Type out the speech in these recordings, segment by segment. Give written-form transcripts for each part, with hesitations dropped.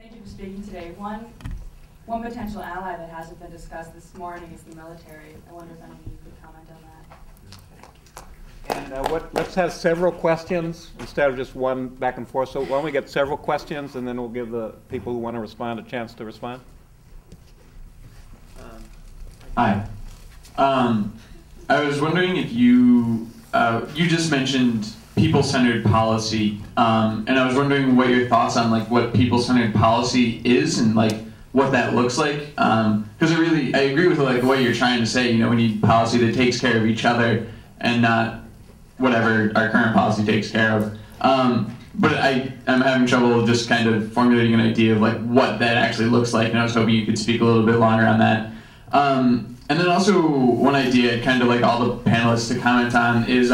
Thank you for speaking today. One potential ally that hasn't been discussed this morning is the military. I wonder if any of you could comment on that. And let's have several questions instead of just one back and forth. So why don't we get several questions, and then we'll give the people who want to respond a chance to respond. Hi. I was wondering if you just mentioned people-centered policy, and I was wondering what your thoughts on like what people-centered policy is and like what that looks like. Because I agree with like what you're trying to say. You know, we need policy that takes care of each other and not whatever our current policy takes care of. But I'm having trouble just kind of formulating an idea of like what that actually looks like, and I was hoping you could speak a little bit longer on that. And then also one idea, kind of like all the panelists to comment on, is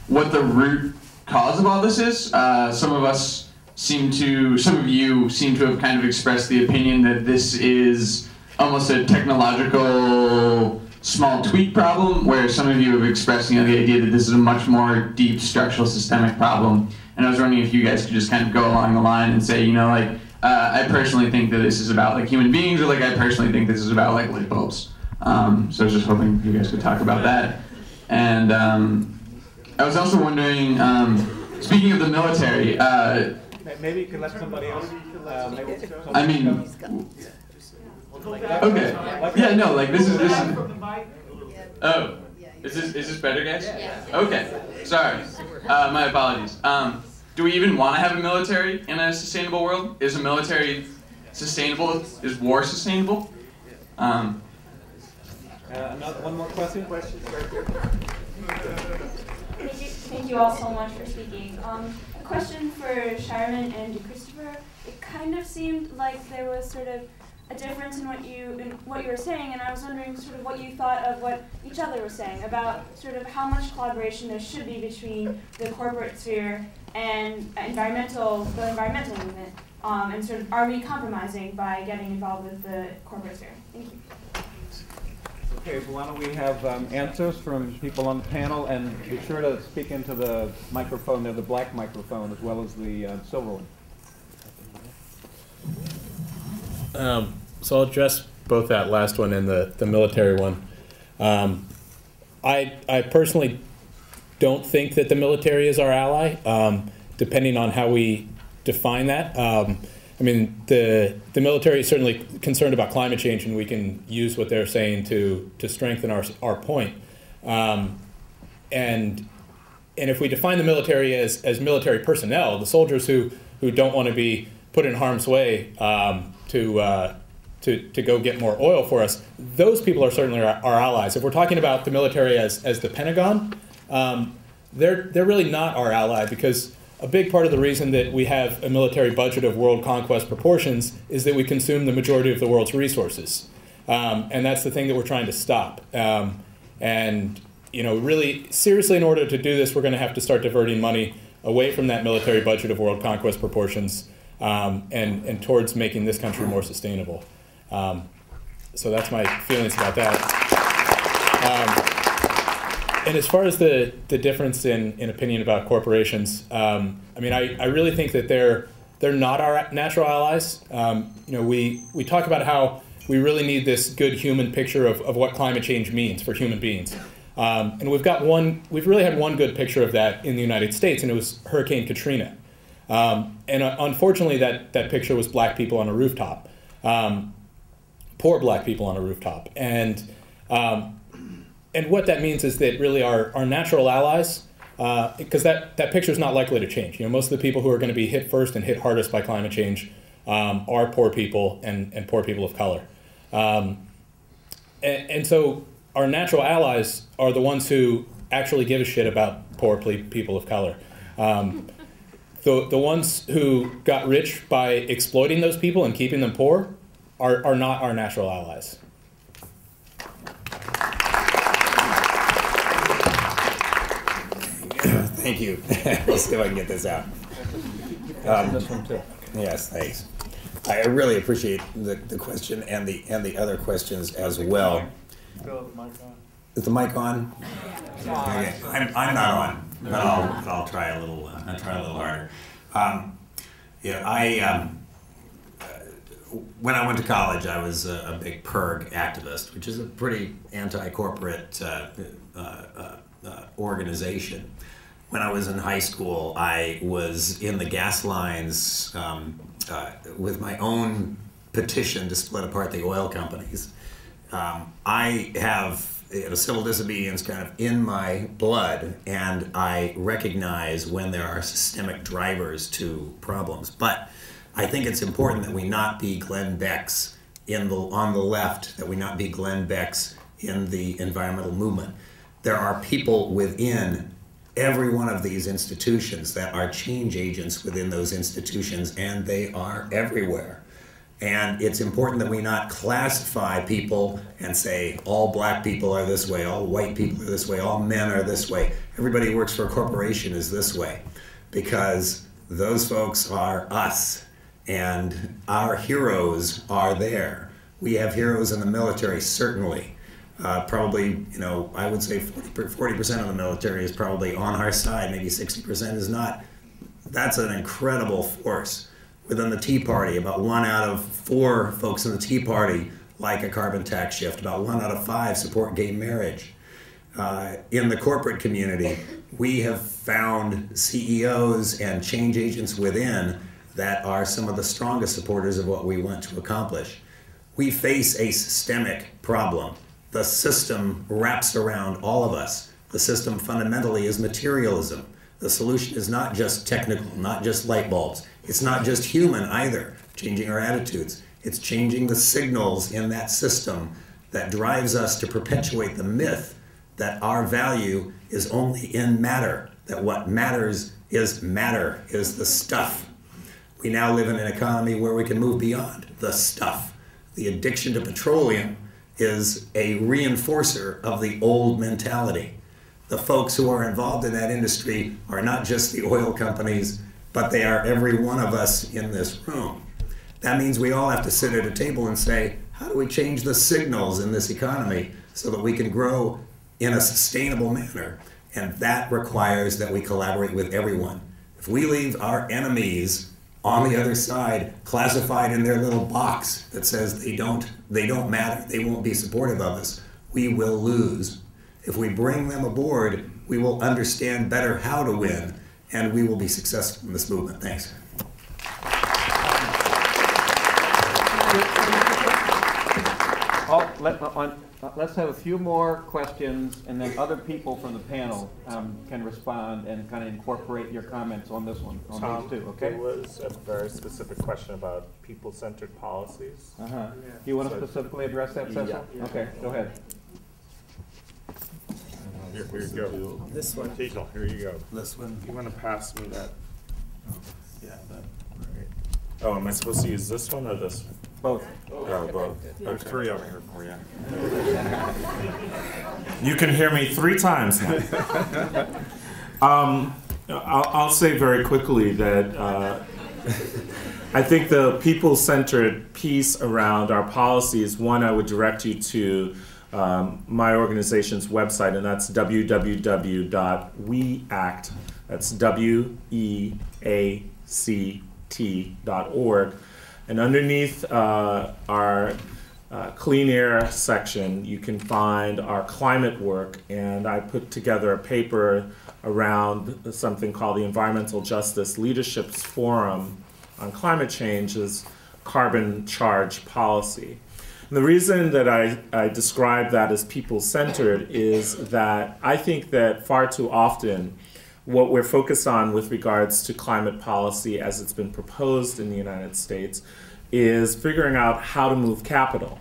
what the root cause of all this is. Some of you seem to have kind of expressed the opinion that this is almost a technological small tweak problem, where some of you have expressed the idea that this is a much more deep structural systemic problem. And I was wondering if you guys could just kind of go along the line and say, I personally think that this is about like human beings, or like I personally think this is about like light bulbs. So I was just hoping you guys could talk about that. And I was also wondering, speaking of the military, maybe you could let somebody else. Okay. Yeah, no, like this is. Oh, is this better, guys? Okay. Sorry. My apologies. Do we even want to have a military in a sustainable world? Is a military sustainable? Is war sustainable? One more question? Thank you all so much for speaking. A question for Shireman and Christopher. It kind of seemed like there was sort of a difference in what you were saying, and I was wondering sort of what you thought of what each other was saying about sort of how much collaboration there should be between the corporate sphere and the environmental movement, and sort of are we compromising by getting involved with the corporate sphere? Thank you. Okay, so why don't we have answers from people on the panel, and be sure to speak into the microphone there, the black microphone, as well as the silver one. So I'll address both that last one and the military one. I personally don't think that the military is our ally, depending on how we define that. I mean, the military is certainly concerned about climate change, and we can use what they're saying to strengthen our point. And if we define the military as military personnel, the soldiers who don't want to be put in harm's way to go get more oil for us, those people are certainly our allies. If we're talking about the military as the Pentagon, they're really not our ally, because a big part of the reason that we have a military budget of world conquest proportions is that we consume the majority of the world's resources. And that's the thing that we're trying to stop. And really, seriously, in order to do this, we're going to have to start diverting money away from that military budget of world conquest proportions and towards making this country more sustainable. So that's my feelings about that. And as far as the difference in opinion about corporations, I mean, I really think that they're not our natural allies. We talk about how we really need this good human picture of what climate change means for human beings. And we've really had one good picture of that in the United States, and it was Hurricane Katrina. And unfortunately, that picture was black people on a rooftop, poor black people on a rooftop. And what that means is that really our natural allies, because that picture is not likely to change. Most of the people who are going to be hit first and hit hardest by climate change are poor people and poor people of color. And so our natural allies are the ones who actually give a shit about poor people of color. The ones who got rich by exploiting those people and keeping them poor are not our natural allies. Thank you. Let's see if I can get this out. This one too. Yes, thanks. I really appreciate the question and the other questions as well. Is the mic on? Okay. I'm not on, but I'll try a little. I'll try a little harder. when I went to college, I was a big PERG activist, which is a pretty anti-corporate organization. When I was in high school, I was in the gas lines with my own petition to split apart the oil companies. I have civil disobedience kind of in my blood, and I recognize when there are systemic drivers to problems. But I think it's important that we not be Glenn Beck's on the left, that we not be Glenn Beck's in the environmental movement. There are people within every one of these institutions that are change agents within those institutions, and they are everywhere. And it's important that we not classify people and say all black people are this way, all white people are this way, all men are this way. Everybody who works for a corporation is this way, because those folks are us, and our heroes are there. We have heroes in the military, certainly. Probably, I would say 40% of the military is probably on our side, maybe 60% is not. That's an incredible force. Within the Tea Party, about 1 out of 4 folks in the Tea Party like a carbon tax shift. About 1 out of 5 support gay marriage. In the corporate community, we have found CEOs and change agents within that are some of the strongest supporters of what we want to accomplish. We face a systemic problem. The system wraps around all of us. The system fundamentally is materialism. The solution is not just technical, not just light bulbs. It's not just human either, changing our attitudes. It's changing the signals in that system that drives us to perpetuate the myth that our value is only in matter, that what matters is the stuff. We now live in an economy where we can move beyond the stuff. The addiction to petroleum is a reinforcer of the old mentality. The folks who are involved in that industry are not just the oil companies, but they are every one of us in this room. That means we all have to sit at a table and say, how do we change the signals in this economy so that we can grow in a sustainable manner? And that requires that we collaborate with everyone. If we leave our enemies on the other side, classified in their little box that says they don't matter, they won't be supportive of us, we will lose. If we bring them aboard, we will understand better how to win, and we will be successful in this movement. Thanks. Let's have a few more questions, and then other people from the panel can respond and kind of incorporate your comments on this one, on Tom, these two, okay? There was a very specific question about people-centered policies. Do you want to specifically address that, Cecil? Yeah. Okay, go ahead. Here you go. This one. Cecil, here you go. This one. You want to pass me that? Yeah, that. Right. Oh, am I supposed to use this one or this one? Both. Oh, both. There's 3 over here for you. You can hear me 3 times now. I'll say very quickly that I think the people-centered piece around our policies, one, I would direct you to my organization's website, and that's www.weact, that's WEACT.org. And underneath our clean air section, you can find our climate work, and I put together a paper around something called the Environmental Justice Leadership's Forum on Climate Change's carbon charge policy. And the reason that I describe that as people-centered is that I think that far too often what we're focused on with regards to climate policy as it's been proposed in the United States is figuring out how to move capital,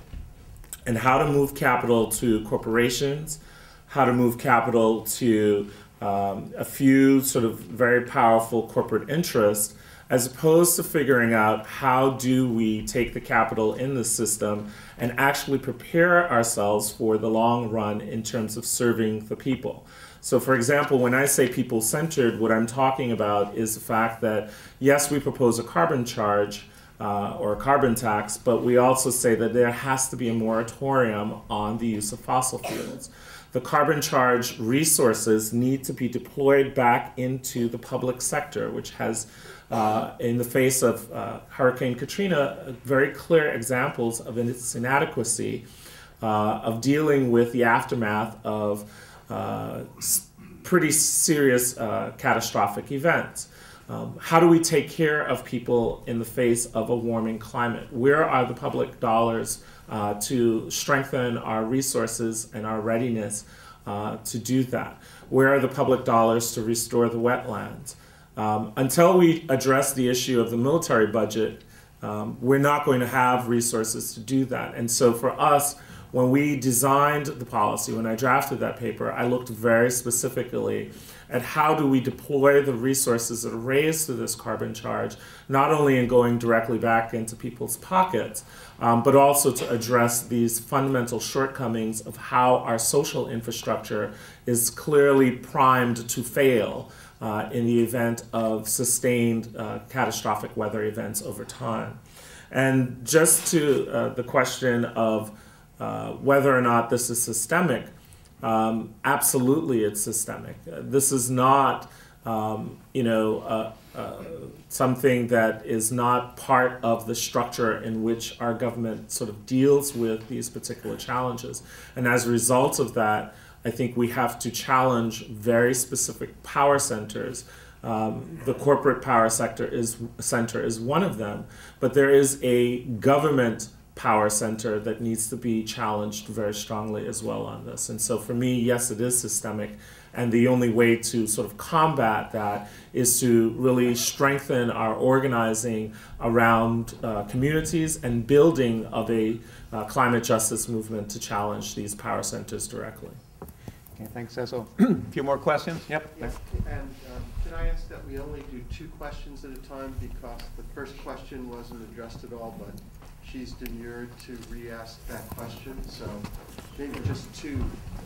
and how to move capital to corporations, how to move capital to a few sort of very powerful corporate interests, as opposed to figuring out how do we take the capital in the system and actually prepare ourselves for the long run in terms of serving the people. So for example, when I say people-centered, what I'm talking about is the fact that, yes, we propose a carbon charge or a carbon tax, but we also say that there has to be a moratorium on the use of fossil fuels. The carbon charge resources need to be deployed back into the public sector, which has in the face of Hurricane Katrina, very clear examples of its inadequacy of dealing with the aftermath of pretty serious catastrophic events. How do we take care of people in the face of a warming climate? Where are the public dollars to strengthen our resources and our readiness to do that? Where are the public dollars to restore the wetlands? Until we address the issue of the military budget, we're not going to have resources to do that. And so for us, when we designed the policy, when I drafted that paper, I looked very specifically at how do we deploy the resources that are raised through this carbon charge, not only in going directly back into people's pockets, but also to address these fundamental shortcomings of how our social infrastructure is clearly primed to fail in the event of sustained catastrophic weather events over time. And just to the question of whether or not this is systemic, absolutely it's systemic. This is not, something that is not part of the structure in which our government sort of deals with these particular challenges. And as a result of that, I think we have to challenge very specific power centers. The corporate power center is one of them, but there is a government power center that needs to be challenged very strongly as well on this. And so for me, yes, it is systemic. And the only way to sort of combat that is to really strengthen our organizing around communities and building of a climate justice movement to challenge these power centers directly. Okay, thanks, Cecil. A few more questions? Yep. Yes. And can I ask that we only do 2 questions at a time, because the first question wasn't addressed at all, but she's demurred to re-ask that question, so maybe just 2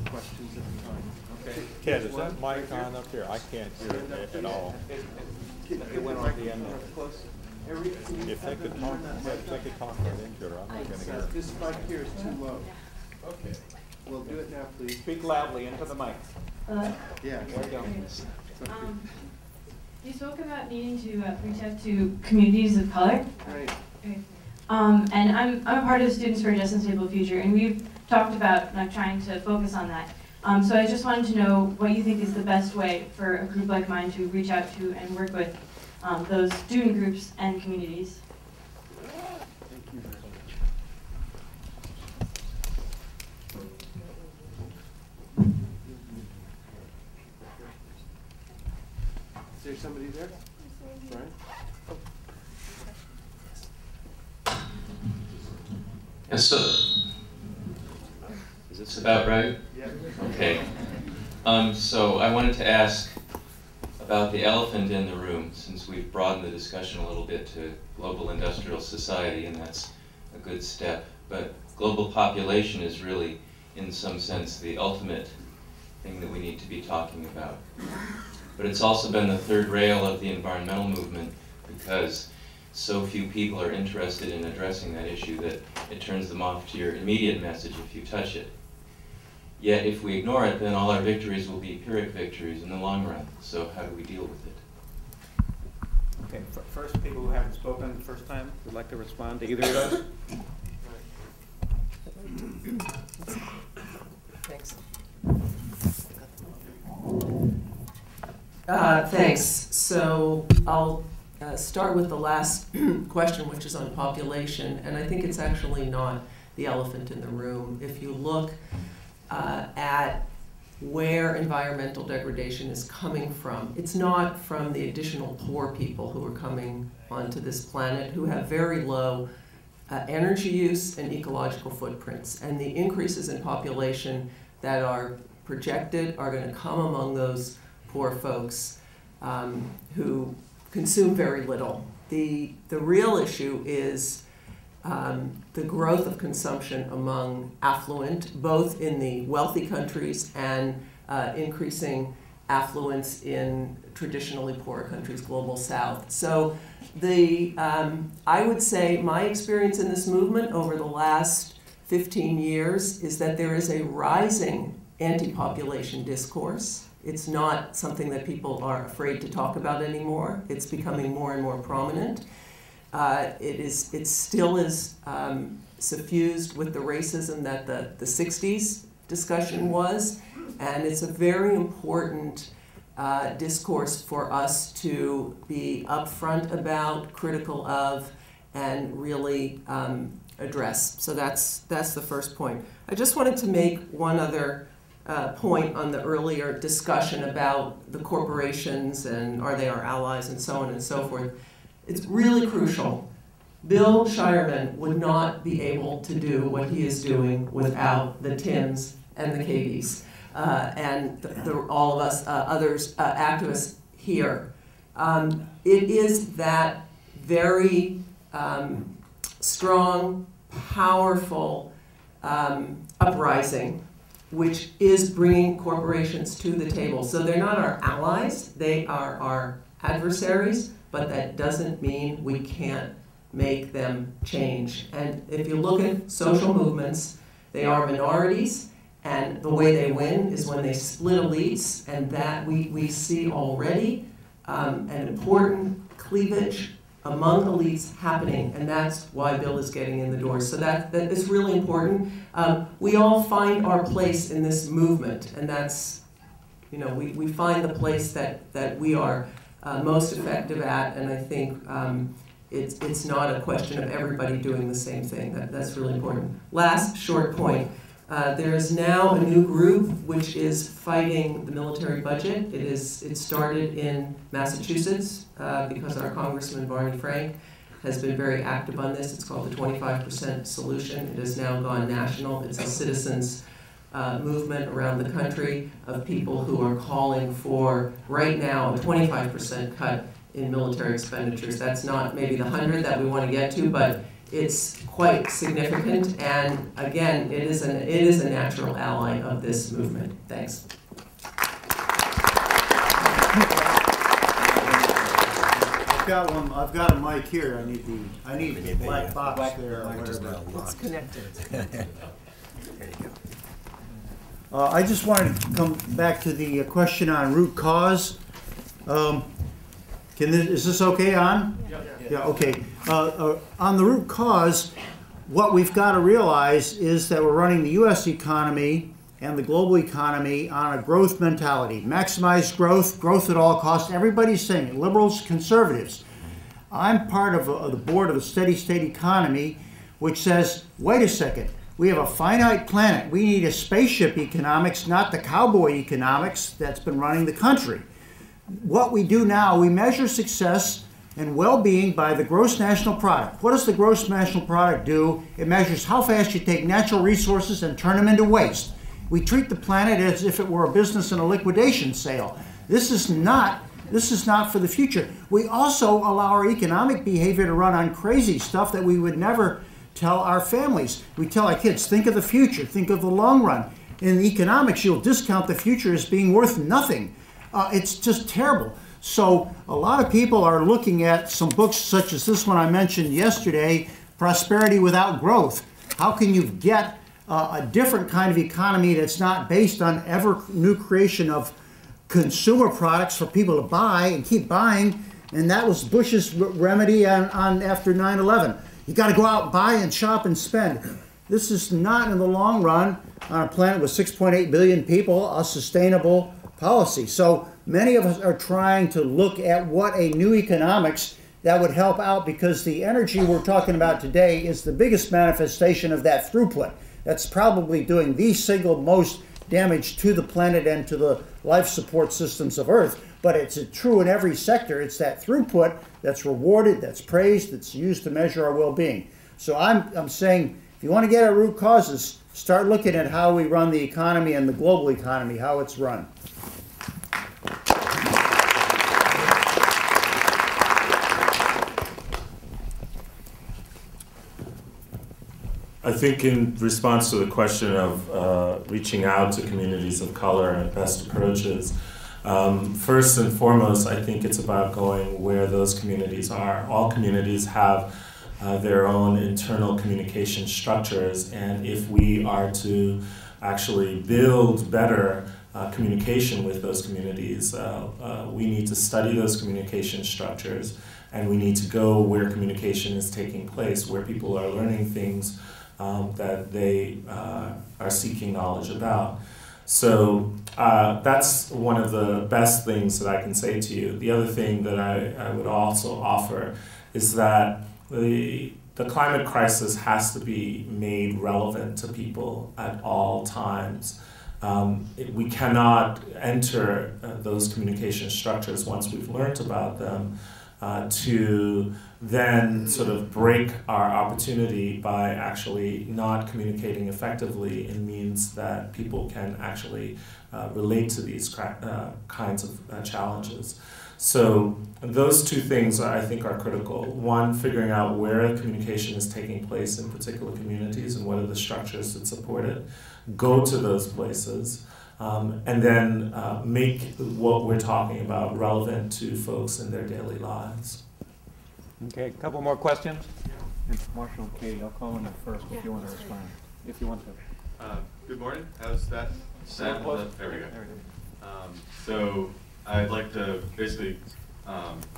questions at a time. Okay. Ted, is that mic on up here? I can't hear it at all. It went on the end. If they could talk, right into it, I'm not going to hear it. This mic here is too low. Okay. Well, do it now, please. Speak loudly into the mic. Yeah. There you go. You spoke about needing to reach out to communities of color. Right. Okay. And I'm a part of Students for a Just and Stable Future, and we've talked about trying to focus on that. So I just wanted to know what you think is the best way for a group like mine to reach out to and work with those student groups and communities. Thank you very much. Is there somebody there? Brian? Yes, so is this about right? Yeah. Okay. So I wanted to ask about the elephant in the room, since we've broadened the discussion a little bit to global industrial society, and that's a good step. But global population is really, in some sense, the ultimate thing that we need to be talking about. But it's also been the third rail of the environmental movement, because so few people are interested in addressing that issue that it turns them off to your immediate message if you touch it. Yet if we ignore it, then all our victories will be Pyrrhic victories in the long run. So how do we deal with it? Okay, first, people who haven't spoken the first time would like to respond to either of those. Thanks. Thanks. So I'll start with the last question, which is on population, and I think it's actually not the elephant in the room. If you look at where environmental degradation is coming from, it's not from the additional poor people who are coming onto this planet who have very low energy use and ecological footprints. And the increases in population that are projected are going to come among those poor folks who consume very little. The real issue is the growth of consumption among affluent, both in the wealthy countries and increasing affluence in traditionally poor countries, global south. So I would say my experience in this movement over the last 15 years is that there is a rising anti-population discourse It's not something that people are afraid to talk about anymore. It's becoming more and more prominent. It still is suffused with the racism that the 60s discussion was, and it's a very important discourse for us to be upfront about, critical of, and really address. So that's the first point. I just wanted to make one other point on the earlier discussion about the corporations and are they our allies and so on and so forth. It's really crucial. Bill Shireman would not be able to do what he is doing without the Tims and the Katies and all of us others activists here. It is that very strong, powerful uprising which is bringing corporations to the table. So they're not our allies, they are our adversaries, but that doesn't mean we can't make them change. And if you look at social movements, they are minorities, and the way they win is when they split elites, and that we see already an important cleavage among elites happening, and that's why Bill is getting in the door. So that is really important. We all find our place in this movement, and that's, you know, we find the place that we are most effective at, and I think it's not a question of everybody doing the same thing. That's really important. Last short point. There is now a new group which is fighting the military budget. It started in Massachusetts because our Congressman Barney Frank has been very active on this. It's called the 25% Solution. It has now gone national. It's a citizens movement around the country of people who are calling for, right now, a 25% cut in military expenditures. That's not maybe the 100 that we want to get to, but it's quite significant, and again, it is a natural ally of this movement. Thanks. I've got a mic here. I need the black box there. It's connected. There you go. I just wanted to come back to the question on root cause. Is this okay on? Yeah, okay. On the root cause, what we've got to realize is that we're running the U.S. economy and the global economy on a growth mentality. Maximize growth, growth at all costs. Everybody's saying it, liberals, conservatives. I'm part of the board of a steady state economy which says, wait a second, we have a finite planet. We need a spaceship economics, not the cowboy economics that's been running the country. What we do now, we measure success and well-being by the gross national product. What does the gross national product do? It measures how fast you take natural resources and turn them into waste. We treat the planet as if it were a business in a liquidation sale. This is not for the future. We also allow our economic behavior to run on crazy stuff that we would never tell our families. We tell our kids, think of the future, think of the long run. In economics, you'll discount the future as being worth nothing. It's just terrible. So a lot of people are looking at some books such as this one I mentioned yesterday, Prosperity Without Growth. How can you get a different kind of economy that's not based on ever new creation of consumer products for people to buy and keep buying? And that was Bush's remedy on after 9/11. You got to go out and buy and shop and spend. This is not in the long run on a planet with 6.8 billion people a sustainable policy. So many of us are trying to look at what a new economics that would help out, because the energy we're talking about today is the biggest manifestation of that throughput. That's probably doing the single most damage to the planet and to the life support systems of Earth. But it's true in every sector. It's that throughput that's rewarded, that's praised, that's used to measure our well-being. So I'm saying, if you want to get at root causes, start looking at how we run the economy and the global economy, how it's run. I think in response to the question of reaching out to communities of color and best approaches, first and foremost, I think it's about going where those communities are. All communities have their own internal communication structures, and if we are to actually build better communication with those communities. We need to study those communication structures, and we need to go where communication is taking place, where people are learning things that they are seeking knowledge about. So that's one of the best things that I can say to you. The other thing that I would also offer is that the climate crisis has to be made relevant to people at all times. We cannot enter those communication structures once we've learned about them to then sort of break our opportunity by actually not communicating effectively in means that people can actually relate to these kinds of challenges. So those two things I think are critical. One, figuring out where communication is taking place in particular communities and what are the structures that support it. Go to those places. And then make what we're talking about relevant to folks in their daily lives. Okay, a couple more questions. And Marshall, Katie, I'll call on you first if you want to respond. If you want to. Good morning. How's that sound? There we go. So I'd like to basically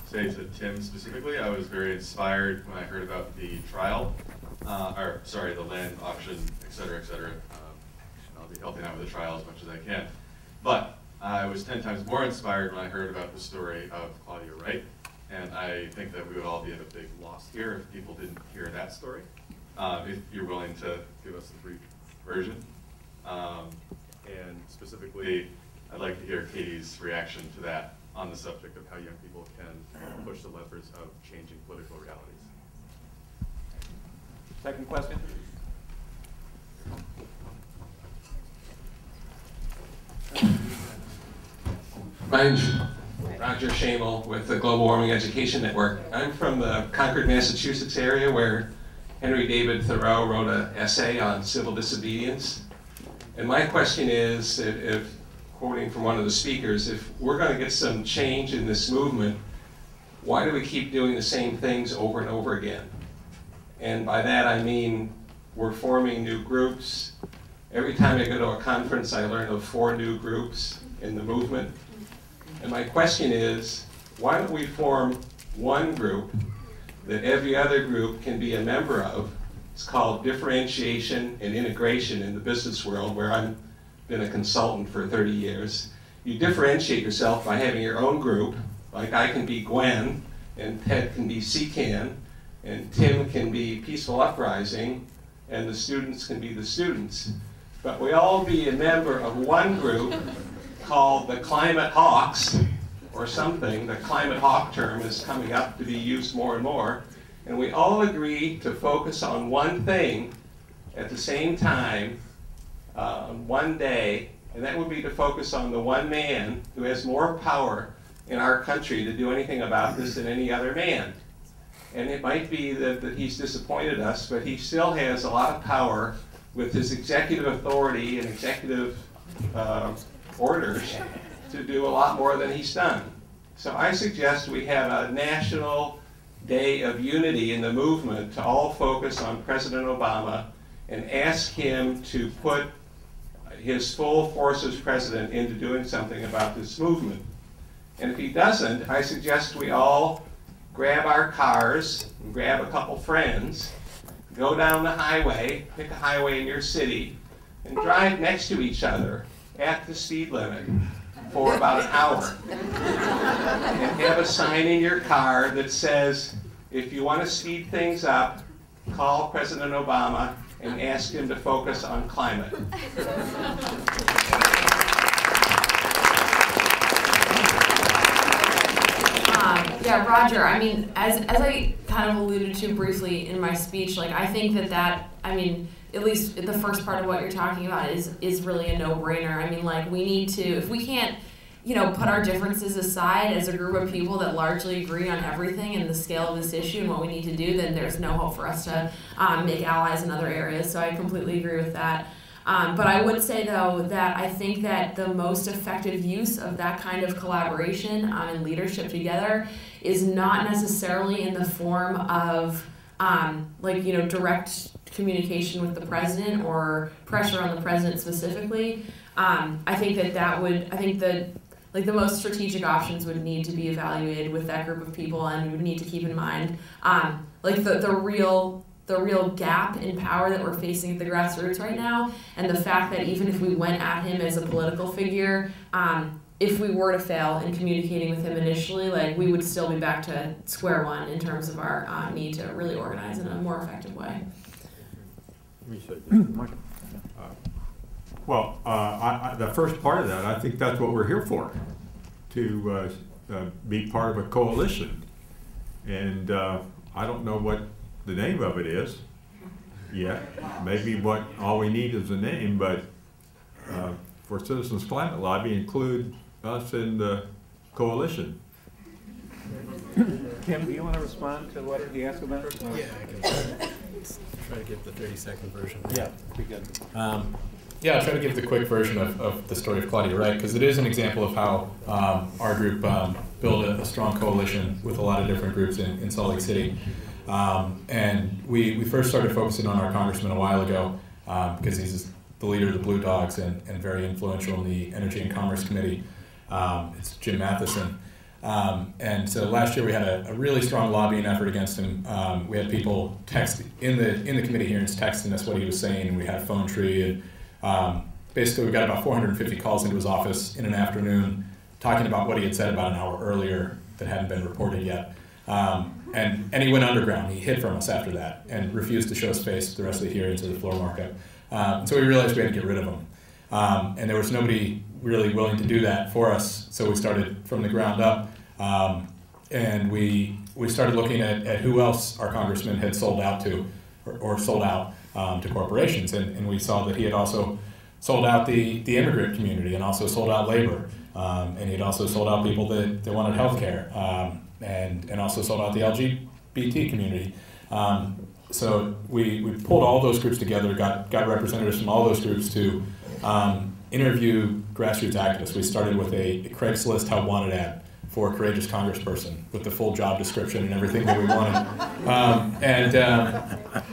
say to Tim specifically, I was very inspired when I heard about the trial, the land auction, et cetera, et cetera. I'll be helping out with the trial as much as I can. But I was 10 times more inspired when I heard about the story of Claudia Wright. And I think that we would all be at a big loss here if people didn't hear that story. If you're willing to give us the brief version. And specifically, I'd like to hear Katie's reaction to that on the subject of how young people can push the levers of changing political realities. Second question. My name's Roger Shamel with the Global Warming Education Network. I'm from the Concord, Massachusetts area where Henry David Thoreau wrote an essay on civil disobedience. And my question is, if quoting from one of the speakers, if we're going to get some change in this movement, why do we keep doing the same things over and over again? And by that I mean we're forming new groups. Every time I go to a conference, I learn of 4 new groups in the movement. And my question is, why don't we form one group that every other group can be a member of? It's called differentiation and integration in the business world, where I've been a consultant for 30 years. You differentiate yourself by having your own group, like I can be Gwen, and Ted can be CCAN, and Tim can be Peaceful Uprising, and the students can be the students. But we all be a member of one group called the Climate Hawks, or something. The Climate Hawk term is coming up to be used more and more. And we all agree to focus on one thing at the same time, one day, and that would be to focus on the one man who has more power in our country to do anything about this than any other man. And it might be that he's disappointed us, but he still has a lot of power with his executive authority and executive orders to do a lot more than he's done. So I suggest we have a national day of unity in the movement to all focus on President Obama and ask him to put his full force as president into doing something about this movement. And if he doesn't, I suggest we all grab our cars, and grab a couple friends, go down the highway, pick a highway in your city, and drive next to each other at the speed limit for about an hour. And have a sign in your car that says, if you want to speed things up, call President Obama and ask him to focus on climate. Yeah, Roger, I mean, as I kind of alluded to briefly in my speech, like, I think that, I mean, at least the first part of what you're talking about is really a no-brainer. I mean, like, we need to, if we can't, you know, put our differences aside as a group of people that largely agree on everything and the scale of this issue and what we need to do, then there's no hope for us to make allies in other areas. So I completely agree with that. But I would say, though, that I think that the most effective use of that kind of collaboration and leadership together is not necessarily in the form of, like, you know, direct communication with the president or pressure on the president specifically. I think like the most strategic options would need to be evaluated with that group of people, and we would need to keep in mind like the real gap in power that we're facing at the grassroots right now, and the fact that even if we went at him as a political figure, if we were to fail in communicating with him initially, like we would still be back to square one in terms of our need to really organize in a more effective way. Well, the first part of that, I think that's what we're here for, to be part of a coalition. And I don't know what the name of it is yet. Maybe all we need is a name, but for Citizens Climate Lobby, include us in the coalition. Tim, do you want to respond to what he asked about? Yeah, I can try to give the 30-second version. Yeah, be good. Yeah, I'll try to give the quick version of the story of Claudia Wright, because it is an example of how our group built a strong coalition with a lot of different groups in Salt Lake City. And we first started focusing on our congressman a while ago, because he's the leader of the Blue Dogs and very influential in the Energy and Commerce Committee. It's Jim Matheson. And so last year we had a really strong lobbying effort against him. We had people text in the committee hearings texting us what he was saying, and we had a phone tree. And basically we got about 450 calls into his office in an afternoon talking about what he had said about an hour earlier that hadn't been reported yet. And he went underground. He hid from us after that and refused to show his face the rest of the hearings or the floor markup. So we realized we had to get rid of him. And there was nobody really willing to do that for us, so we started from the ground up. And we started looking at who else our congressman had sold out to, or sold out to corporations. And we saw that he had also sold out the immigrant community and also sold out labor. And he had also sold out people that wanted health care, and also sold out the LGBT community. So we pulled all those groups together, got representatives from all those groups to interview grassroots activists. We started with a Craigslist Help Wanted ad for a courageous congressperson with the full job description and everything that we wanted.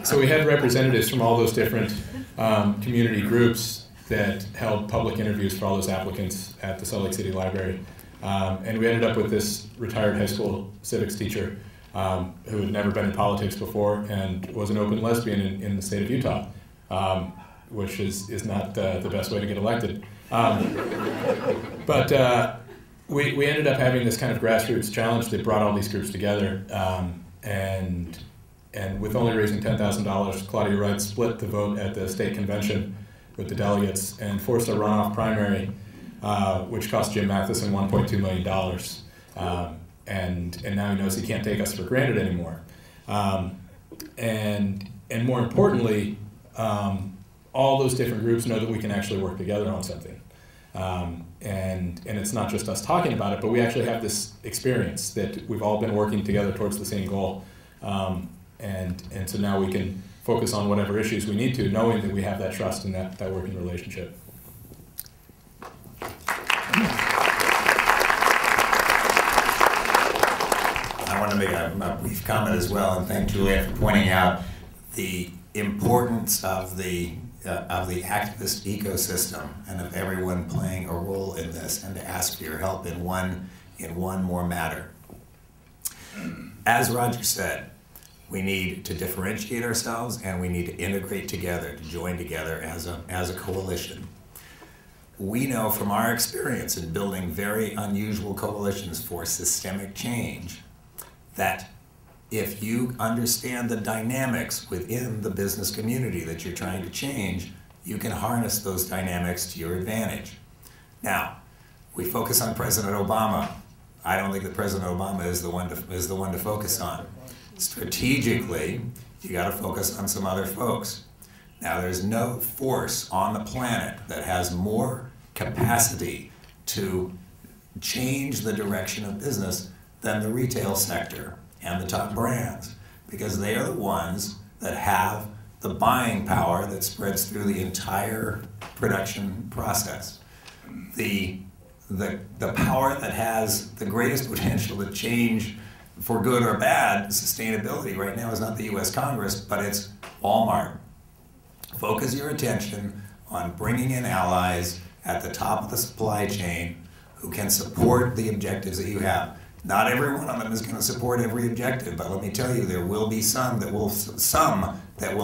So we had representatives from all those different community groups that held public interviews for all those applicants at the Salt Lake City Library. And we ended up with this retired high school civics teacher who had never been in politics before and was an open lesbian in the state of Utah, which is not the best way to get elected. But we ended up having this kind of grassroots challenge that brought all these groups together. And with only raising $10,000, Claudia Wright split the vote at the state convention with the delegates and forced a runoff primary, which cost Jim Matheson $1.2 million. And now he knows he can't take us for granted anymore. And more importantly, all those different groups know that we can actually work together on something. And it's not just us talking about it, but we actually have this experience that we've all been working together towards the same goal. And so now we can focus on whatever issues we need to, knowing that we have that trust and that working relationship. I want to make a brief comment as well, and thank Juliet for pointing out the importance of the activist ecosystem and of everyone playing a role in this, and to ask for your help in one more matter. As Roger said, we need to differentiate ourselves, and we need to integrate together, to join together as a coalition. We know from our experience in building very unusual coalitions for systemic change that if you understand the dynamics within the business community that you're trying to change, you can harness those dynamics to your advantage. Now, we focus on President Obama. I don't think that President Obama is the one to focus on. Strategically, you got to focus on some other folks. Now, there's no force on the planet that has more capacity to change the direction of business than the retail sector and the top brands, because they are the ones that have the buying power that spreads through the entire production process. The power that has the greatest potential to change for good or bad sustainability right now is not the US Congress, but it's Walmart. Focus your attention on bringing in allies at the top of the supply chain who can support the objectives that you have. Not every one of them is going to support every objective, but let me tell you, there will be some that will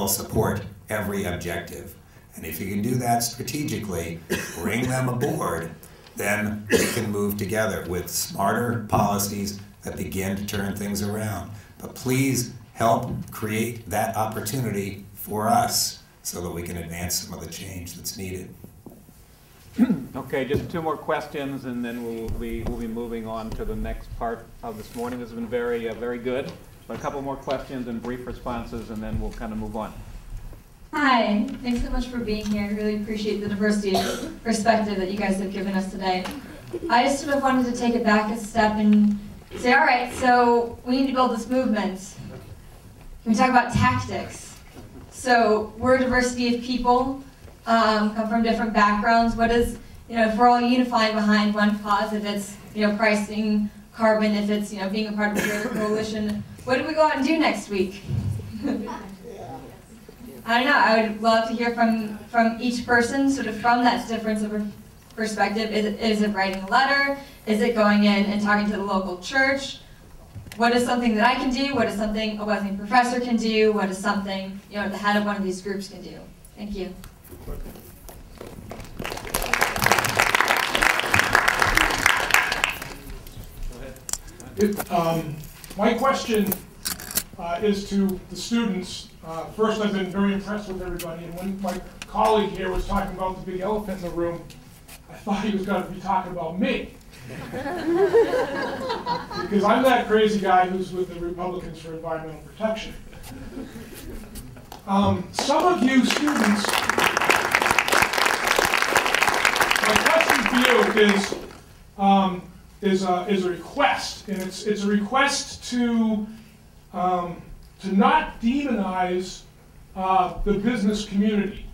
support every objective. And if you can do that strategically, bring them aboard, then we can move together with smarter policies that begin to turn things around. But please help create that opportunity for us so that we can advance some of the change that's needed. Okay, just 2 more questions, and then we'll be moving on to the next part of this morning. This has been very, very good. But a couple more questions and brief responses, and then we'll kind of move on. Hi, thanks so much for being here. I really appreciate the diversity of perspective that you guys have given us today. I just sort of wanted to take it back a step and say, all right, so we need to build this movement. Can we talk about tactics? So we're a diversity of people, come from different backgrounds. What is, if we're all unifying behind one cause, if it's, pricing carbon, if it's, being a part of a coalition, what do we go out and do next week? I don't know, I would love to hear from each person, sort of from that difference of perspective. Is it writing a letter? Is it going in and talking to the local church? What is something that I can do? What is something a Wesleyan professor can do? What is something, the head of one of these groups can do? Thank you. My question is to the students. First, I've been very impressed with everybody, and when my colleague here was talking about the big elephant in the room, I thought he was going to be talking about me. Because I'm that crazy guy who's with the Republicans for Environmental Protection. Some of you students, my question for you is a request, and it's a request to not demonize the business community.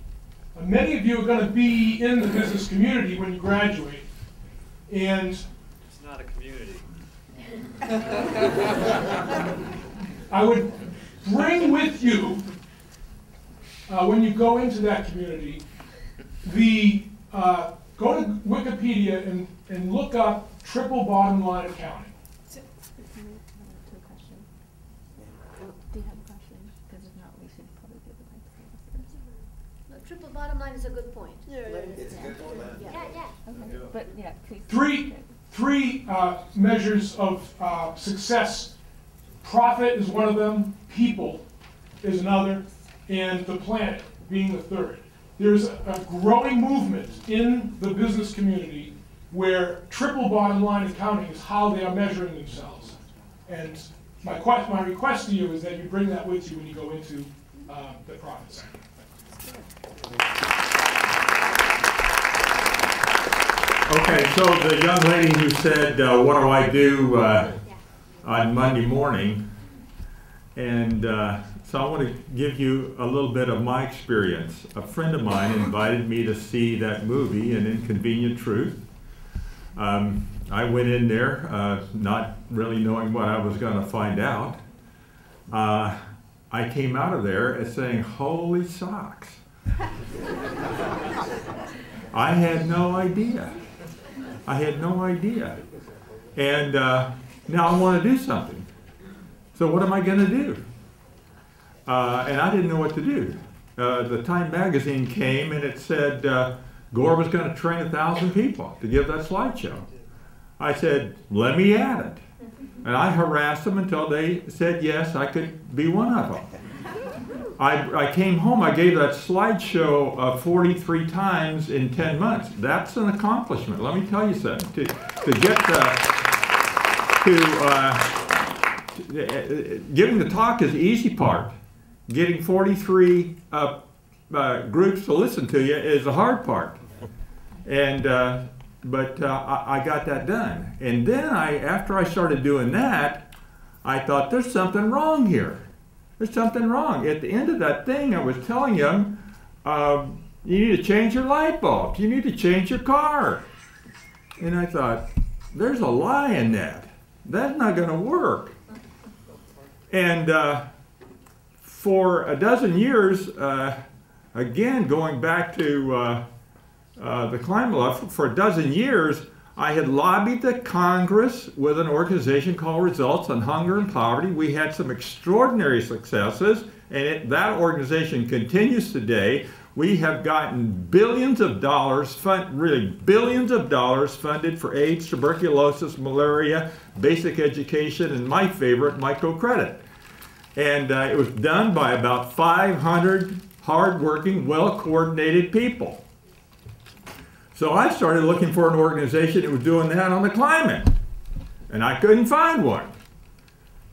Many of you are going to be in the business community when you graduate, and it's not a community. I would bring with you, when you go into that community, go to Wikipedia and look up triple bottom line accounting. Triple bottom line is a good point. It's a good point. Yeah. Okay. But yeah, please. Three measures of success. Profit is one of them, people is another, and the planet being the third. There's a growing movement in the business community where triple bottom line accounting is how they are measuring themselves. And my request to you is that you bring that with you when you go into the profit sector. Okay, so the young lady who said, what do I do on Monday morning? And so I want to give you a little bit of my experience. A friend of mine invited me to see that movie, An Inconvenient Truth. I went in there not really knowing what I was going to find out. I came out of there saying, holy socks. I had no idea. I had no idea. And now I want to do something. So what am I going to do? And I didn't know what to do. The Time magazine came and it said Gore was going to train 1,000 people to give that slideshow. I said, let me at it. And I harassed them until they said yes, I could be one of them. I came home, I gave that slideshow 43 times in 10 months. That's an accomplishment. Let me tell you something. To get giving the talk is the easy part. Getting 43 groups to listen to you is the hard part. And but I got that done. And then after I started doing that, I thought there's something wrong here. There's something wrong. At the end of that thing, I was telling them, you need to change your light bulbs. You need to change your car. And I thought, there's a lie in that. That's not going to work. And for a dozen years, again, going back to the climate law, for a dozen years, I had lobbied the Congress with an organization called Results on Hunger and Poverty. We had some extraordinary successes, and that organization continues today. We have gotten billions of dollars, really billions of dollars funded for AIDS, tuberculosis, malaria, basic education, and my favorite, microcredit. And it was done by about 500 hardworking, well-coordinated people. So I started looking for an organization that was doing that on the climate, and I couldn't find one.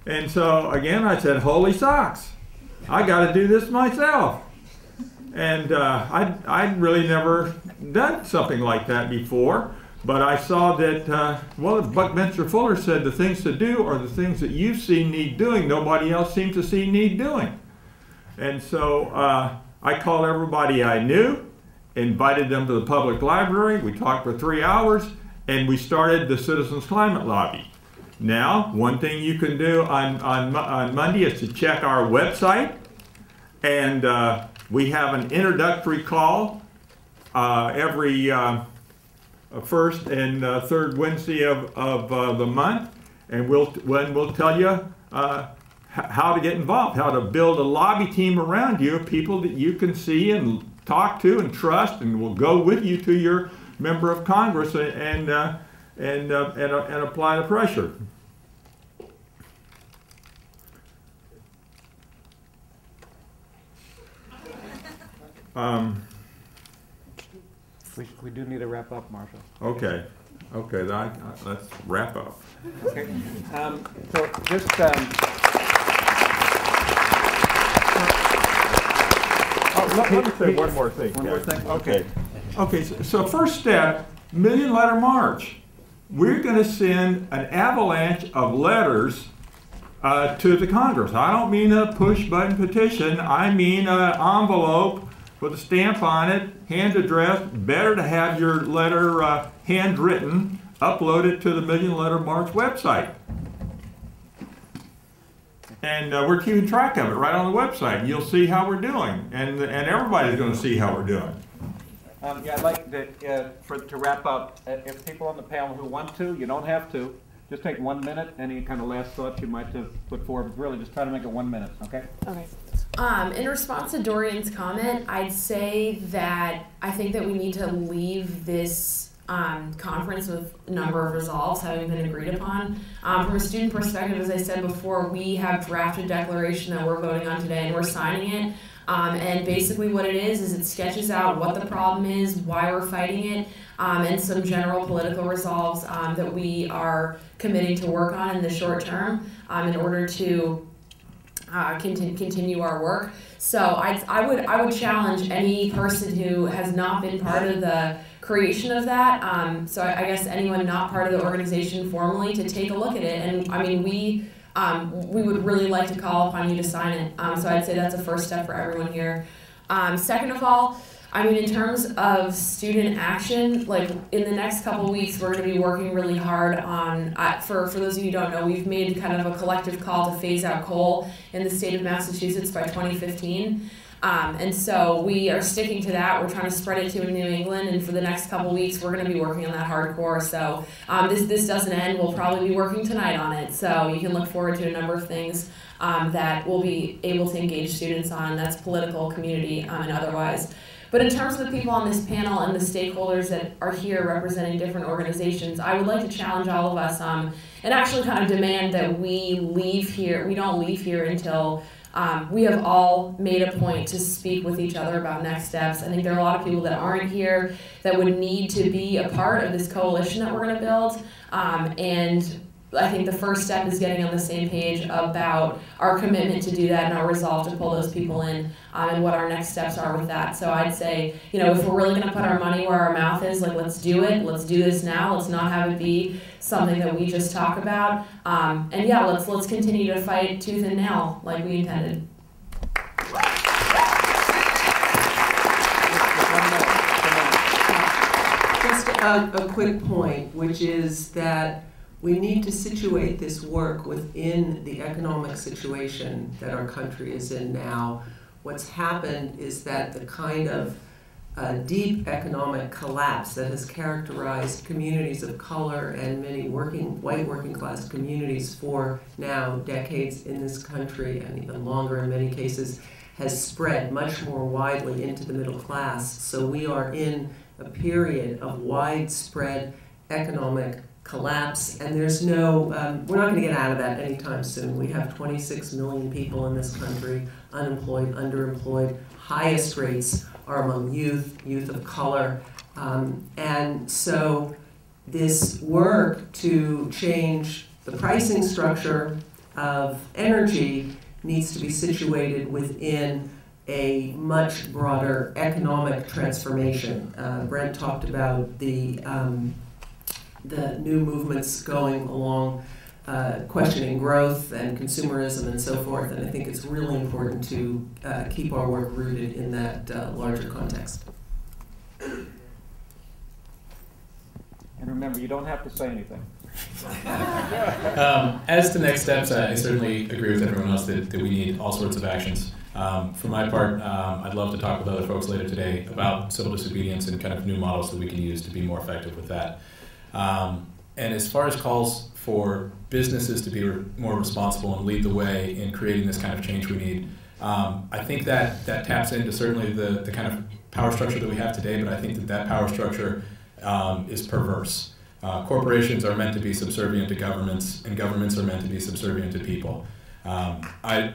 And so again, I said, holy socks, I got to do this myself. And I'd really never done something like that before, but I saw that, well, Buckminster Fuller said the things to do are the things that you see need doing, nobody else seems to see need doing. And so I called everybody I knew, invited them to the public library, we talked for 3 hours, and we started the Citizens Climate Lobby. Now, one thing you can do on Monday is to check our website, and we have an introductory call every first and third Wednesday of the month, and we'll tell you how to get involved, how to build a lobby team around you of people that you can see and talk to and trust, and will go with you to your member of Congress and apply the pressure. We do need to wrap up, Marshall. Okay. Okay, let's wrap up. Okay. So just let me say one more thing. One more thing? Okay. Okay, so first step, Million Letter March. We're going to send an avalanche of letters to the Congress. I don't mean a push-button petition. I mean an envelope with a stamp on it, hand addressed. Better to have your letter handwritten, uploaded to the Million Letter March website. And we're keeping track of it right on the website. You'll see how we're doing, and everybody's going to see how we're doing. Yeah, I'd like to wrap up. If people on the panel who want to, you don't have to. Just take 1 minute. Any kind of last thoughts you might have put forward. Really, just try to make it 1 minute, okay? Okay. In response to Dorian's comment, I'd say that I think that we need to leave this conference with a number of resolves having been agreed upon. From a student perspective, as I said before, we have drafted declaration that we're voting on today, and we're signing it. And basically what it is it sketches out what the problem is, why we're fighting it, and some general political resolves that we are committing to work on in the short term in order to continue our work. So I would challenge any person who has not been part of the creation of that, so I guess anyone not part of the organization formally, to take a look at it. And I mean, we would really like to call upon you to sign it. So I'd say that's a first step for everyone here. Second of all, I mean, in terms of student action, like in the next couple weeks, we're going to be working really hard on, for those of you who don't know, we've made kind of a collective call to phase out coal in the state of Massachusetts by 2015. And so we are sticking to that. We're trying to spread it to New England, and for the next couple weeks, we're going to be working on that hardcore. So this doesn't end. We'll probably be working tonight on it. So you can look forward to a number of things that we'll be able to engage students on. That's political, community, and otherwise. But in terms of the people on this panel and the stakeholders that are here representing different organizations, I would like to challenge all of us and actually kind of demand that we don't leave here until we have all made a point to speak with each other about next steps. I think there are a lot of people that aren't here that would need to be a part of this coalition that we're going to build. And I think the first step is getting on the same page about our commitment to do that and our resolve to pull those people in and what our next steps are with that. So I'd say, you know, if we're really going to put our money where our mouth is, like, let's do it. Let's do this now. Let's not have it be something that we just talk about. And yeah, let's continue to fight tooth and nail like we intended. Just a quick point, which is that we need to situate this work within the economic situation that our country is in now. What's happened is that the kind of deep economic collapse that has characterized communities of color and many white working class communities for now decades in this country, and even longer in many cases, has spread much more widely into the middle class. So we are in a period of widespread economic collapse, and there's no, we're not going to get out of that anytime soon. We have 26 million people in this country, unemployed, underemployed, highest rates are among youth of color. And so this work to change the pricing structure of energy needs to be situated within a much broader economic transformation. Brent talked about the new movements going along, questioning growth and consumerism and so forth, and I think it's really important to keep our work rooted in that larger context. And remember, you don't have to say anything. As to next steps, I certainly agree with everyone else that we need all sorts of actions. For my part, I'd love to talk with other folks later today about civil disobedience and kind of new models that we can use to be more effective with that. And as far as calls for businesses to be more responsible and lead the way in creating this kind of change we need, I think that taps into certainly the kind of power structure that we have today, but I think that power structure is perverse. Corporations are meant to be subservient to governments, and governments are meant to be subservient to people. I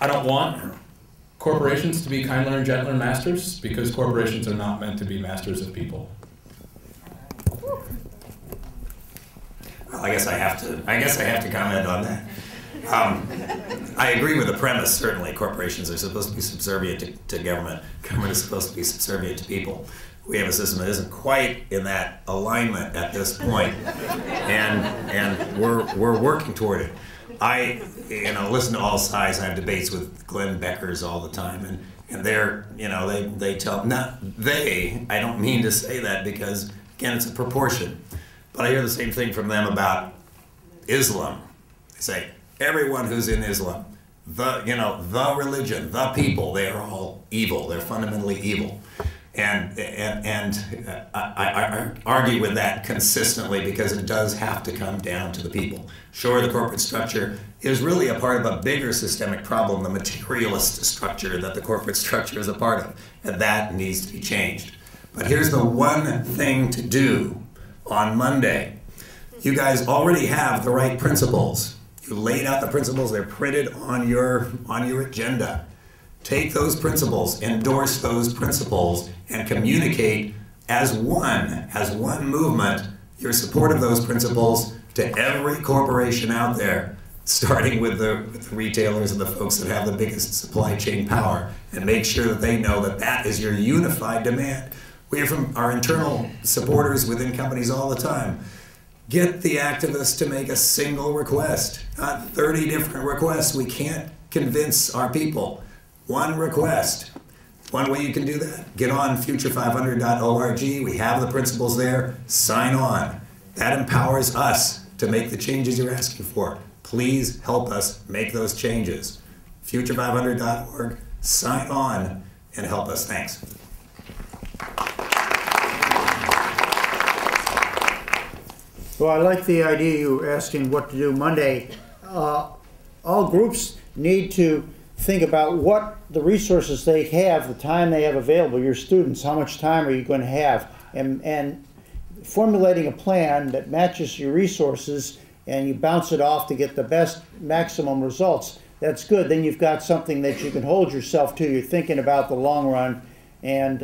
don't want corporations to be kindler and gentler masters, because corporations are not meant to be masters of people. Well, I guess I have to comment on that. I agree with the premise, certainly. Corporations are supposed to be subservient to government. Government is supposed to be subservient to people. We have a system that isn't quite in that alignment at this point, and we're working toward it. I listen to all sides. I have debates with Glenn Beckers all the time, and they're, they tell, I don't mean to say that because, again, it's a proportion. But I hear the same thing from them about Islam. They say, everyone who's in Islam, the religion, the people, they are all evil. They're fundamentally evil. And I argue with that consistently because it does have to come down to the people. Sure, the corporate structure is really a part of a bigger systemic problem, the materialist structure that the corporate structure is a part of, and that needs to be changed. But here's the one thing to do on Monday. You guys already have the right principles. You laid out the principles, they're printed on your agenda. Take those principles, endorse those principles, and communicate as one movement, your support of those principles to every corporation out there, starting with the retailers and the folks that have the biggest supply chain power, and make sure that they know that that is your unified demand. We hear from our internal supporters within companies all the time. Get the activists to make a single request, not 30 different requests. We can't convince our people. One request. One way you can do that, get on future500.org. We have the principles there. Sign on. That empowers us to make the changes you're asking for. Please help us make those changes. Future500.org. Sign on and help us. Thanks. Well, I like the idea you were asking what to do Monday. All groups need to think about what the resources they have, the time they have available, your students, how much time are you going to have, and formulating a plan that matches your resources and you bounce it off to get the best maximum results. That's good. Then you've got something that you can hold yourself to. You're thinking about the long run, and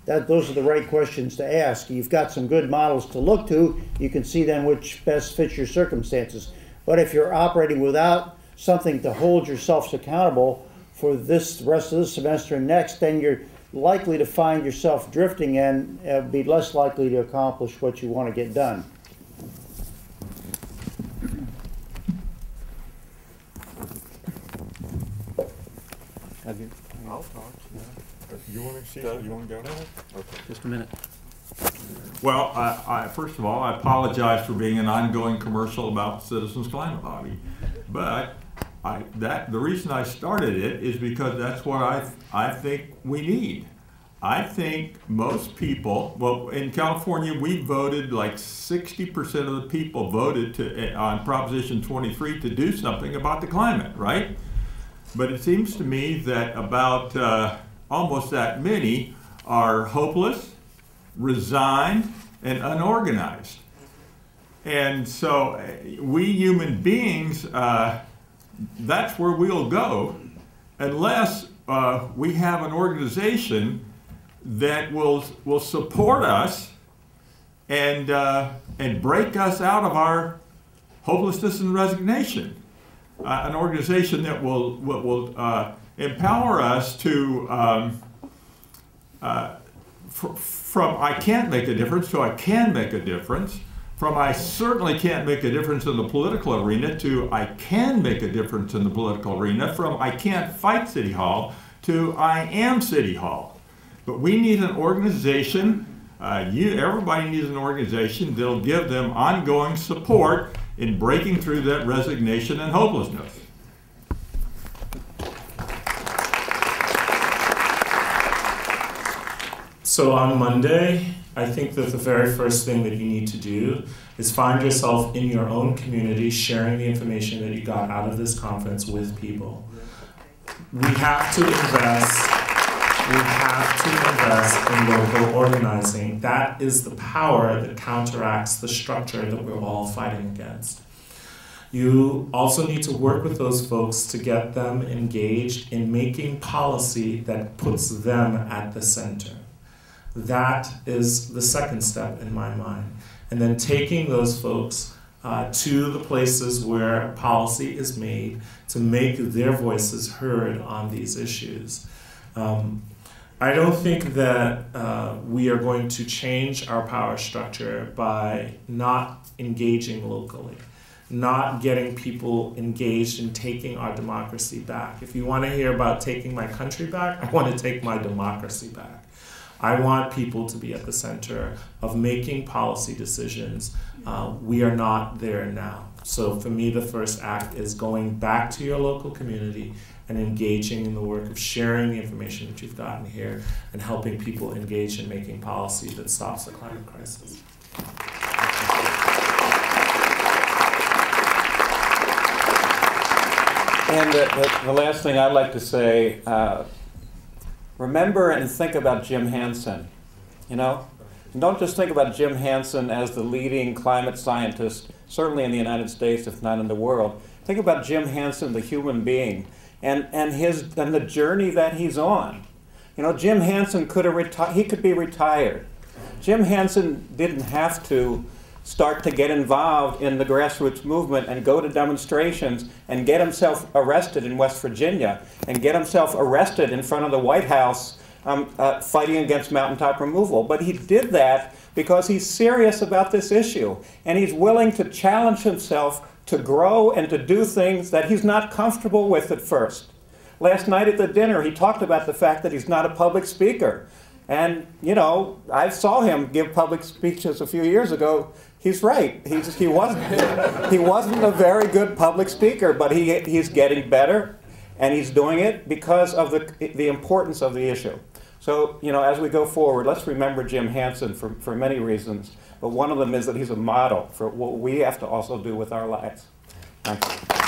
those are the right questions to ask. You've got some good models to look to. You can see then which best fits your circumstances. But if you're operating without something to hold yourselves accountable for this rest of this semester and next, then you're likely to find yourself drifting and be less likely to accomplish what you want to get done. I'll talk. You want to see? You want to go? Okay. Just a minute. Well, first of all, I apologize for being an ongoing commercial about Citizens Climate Lobby, but the reason I started it is because that's what I think we need. I think most people, well, in California, we voted like 60% of the people voted on Proposition 23 to do something about the climate, right? But it seems to me that about almost that many are hopeless, resigned, and unorganized. And so we human beings, that's where we'll go unless we have an organization that will support us and break us out of our hopelessness and resignation. An organization that will empower us to from I can't make a difference to I can make a difference, from I certainly can't make a difference in the political arena to I can make a difference in the political arena, from I can't fight City Hall to I am City Hall. But we need an organization, everybody needs an organization that'll give them ongoing support in breaking through that resignation and hopelessness. So on Monday, I think that the very first thing that you need to do is find yourself in your own community sharing the information that you got out of this conference with people. We have to invest in local organizing. That is the power that counteracts the structure that we're all fighting against. You also need to work with those folks to get them engaged in making policy that puts them at the center. That is the second step in my mind. And then taking those folks to the places where policy is made to make their voices heard on these issues. I don't think that we are going to change our power structure by not engaging locally, not getting people engaged in taking our democracy back. If you want to hear about taking my country back, I want to take my democracy back. I want people to be at the center of making policy decisions. We are not there now. So for me, the first act is going back to your local community and engaging in the work of sharing the information that you've gotten here and helping people engage in making policy that stops the climate crisis. And the last thing I'd like to say, remember and think about Jim Hansen, you know? And don't just think about Jim Hansen as the leading climate scientist, certainly in the United States, if not in the world. Think about Jim Hansen, the human being, and the journey that he's on. You know, Jim Hansen he could be retired. Jim Hansen didn't have to start to get involved in the grassroots movement and go to demonstrations and get himself arrested in West Virginia and get himself arrested in front of the White House fighting against mountaintop removal. But he did that because he's serious about this issue, and he's willing to challenge himself to grow and to do things that he's not comfortable with at first. Last night at the dinner, he talked about the fact that he's not a public speaker. And, you know, I saw him give public speeches a few years ago. He's right. He wasn't a very good public speaker, but he's getting better, and he's doing it because of the importance of the issue. So, you know, as we go forward, let's remember Jim Hansen for many reasons, but one of them is that he's a model for what we have to also do with our lives. Thank you.